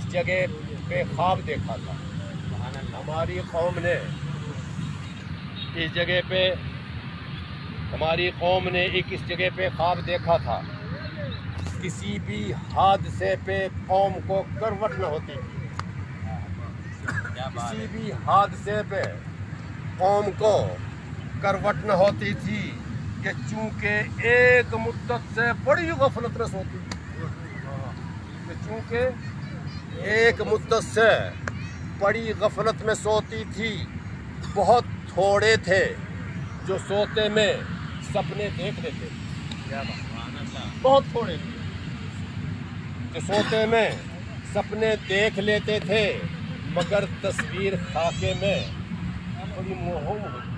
اس جگہ پہ خواب دیکھا تھا، ہماری قوم نے اس جگہ پہ اس جگہ پہ خواب دیکھا تھا، کسی بھی حادثے پہ قوم کو کروٹ نہ ہوتی تھی، کسی بھی حادثے پہ قوم کو کروٹ نہ ہوتی تھی، کہ چونکہ ایک مدت سے بڑی غفلت میں سوتی تھی، کہ چونکہ ایک مدت سے بڑی غفلت میں سوتی تھی، بہت تھوڑے تھے جو سوتے میں سپنے دیکھ لیتے تھے، بہت تھوڑے تھے جو سوتے میں سپنے دیکھ لیتے تھے، مگر تصویر خاکے میں بڑی موہوم ہوتی،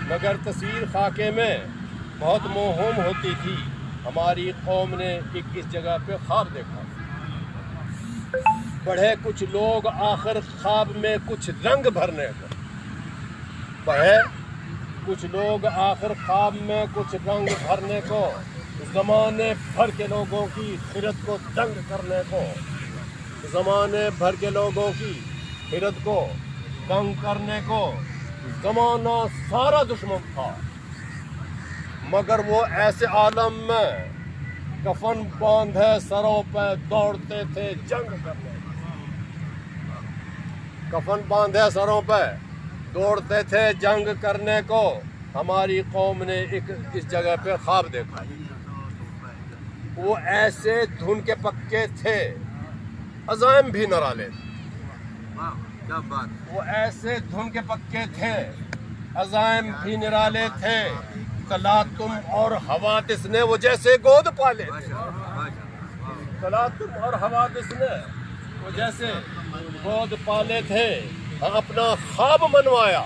مگر تصویر خاکے میں بہت موہوم ہوتی تھی۔ ہماری قوم نے ایک اس جگہ پہ خواب دیکھا، پڑھے کچھ لوگ آخر خواب میں کچھ رنگ بھرنے کو، پڑھے کچھ لوگ آخر خواب میں کچھ رنگ بھرنے کو، زمانے بھر کے لوگوں کی خرد کو دنگ کرنے کو، زمانے بھر کے لوگوں کی خرد کو دنگ کرنے کو زمانہ سارا دشمن تھا، مگر وہ ایسے عالم میں کفن باندھے سروں پہ دوڑتے تھے جنگ کرنے کو، کفن باندھے سروں پہ دوڑتے تھے جنگ کرنے کو۔ ہماری قوم نے ایک اس جگہ پہ خواب دیکھا، وہ ایسے دھن کے پکے تھے، عزائم بھی نرالے تھے، وہ ایسے دھن کے پکے تھے، عزائم بھی نرالے تھے، تلاطم اور حوادث نے وہ جیسے گود پالے تھے، تلاطم اور حوادث نے وہ جیسے گود پالے تھے۔ اپنا خواب منوایا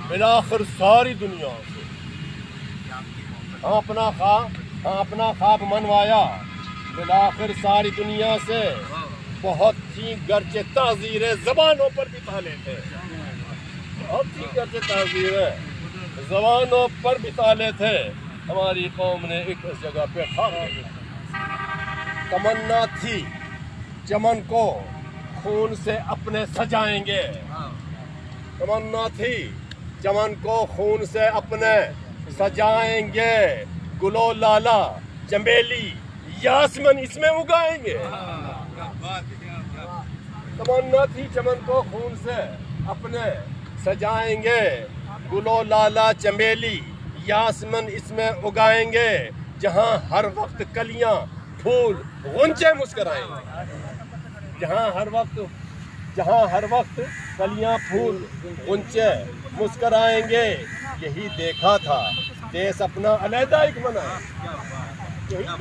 بالآخر ساری دنیا سے، اپنا خواب منوایا بالآخر ساری دنیا سے، بہت تھی گرچہ تعزیریں زبانوں پر بتا لیتے، بہت تھی گرچہ تعزیریں زبانوں پر بتا لیتے۔ ہماری قوم نے ایک اس جگہ پہ خواب دیکھا، تمنا تھی چمن کو خون سے اپنے سجائیں گے، تمنا تھی چمن کو خون سے اپنے سجائیں گے، گلو لالا چمیلی یاسمن اس میں اگائیں گے، تمنا تھی چمن کو خون سے اپنے سجائیں گے، گلو لالا چمیلی یاسمن اس میں اگائیں گے، جہاں ہر وقت کلیاں پھول غنچے مسکرائیں گے، جہاں ہر وقت کلیاں پھول غنچے مسکرائیں گے۔ یہی دیکھا تھا دیس اپنا علیحدہ ایک بنائیں، یہی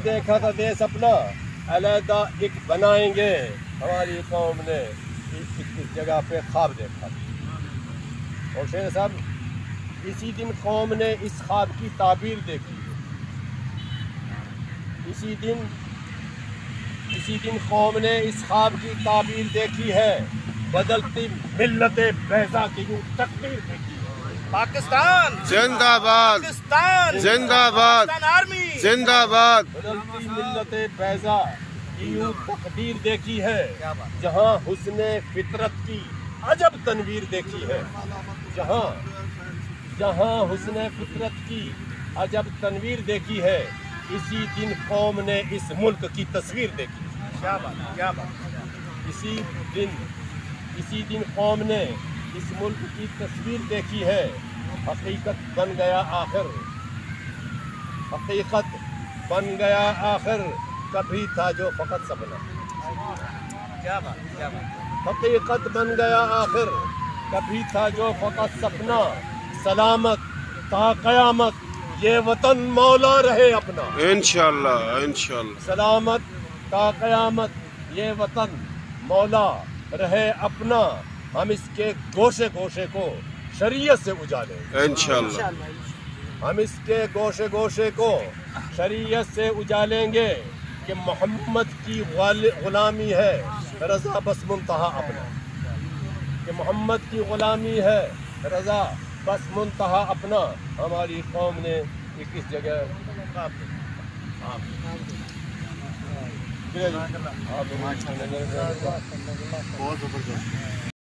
دیکھا تھا دیس اپنا علیحدہ ایک بنائیں گے۔ ہماری قوم نے اس جگہ پہ خواب دیکھا، اور شیر صاحب اسی دن قوم نے اس خواب کی تعبیر دیکھی، اسی دن قوم نے اس خواب کی تعبیر دیکھی ہے، بدلتی ملت بیضا کی یوں تقدیر دیکھی ہے۔ پاکستان زندہ باد، پاکستان زندہ باد، پاکستان آرمی زندہ باد۔ بدلتی ملت بیضا کی یوں تقدیر دیکھی ہے، جہاں حسن فطرت کی عجب تنویر دیکھی ہے، جہاں حسن فطرت کی عجب تنویر دیکھی ہے، اسی دن قوم نے اس ملک کی تصویر دیکھی، کیا بات، اسی دن قوم نے اس ملک کی تصویر دیکھی ہے۔ حقیقت بن گیا آخر، کبھی تھا جو فقط سپنا، کیا بات، حقیقت بن گیا آخر، کبھی تھا جو فقط سپنا، سلامت تا قیامت یہ وطن مولا رہے اپنا، انشاءاللہ انشاءاللہ، سلامت تا قیامت یہ وطن مولا رہے اپنا، ہم اس کے گوشے گوشے کو شریعت سے اجالیں گے، انشاءاللہ، ہم اس کے گوشے گوشے کو شریعت سے اجالیں گے، کہ محمد کی غلامی ہے رضا بس منتہا اپنا، کہ محمد کی غلامی ہے رضا بس منتہا اپنا۔ ہماری قوم نے ایک اس جگہ خواب بہت زبردست.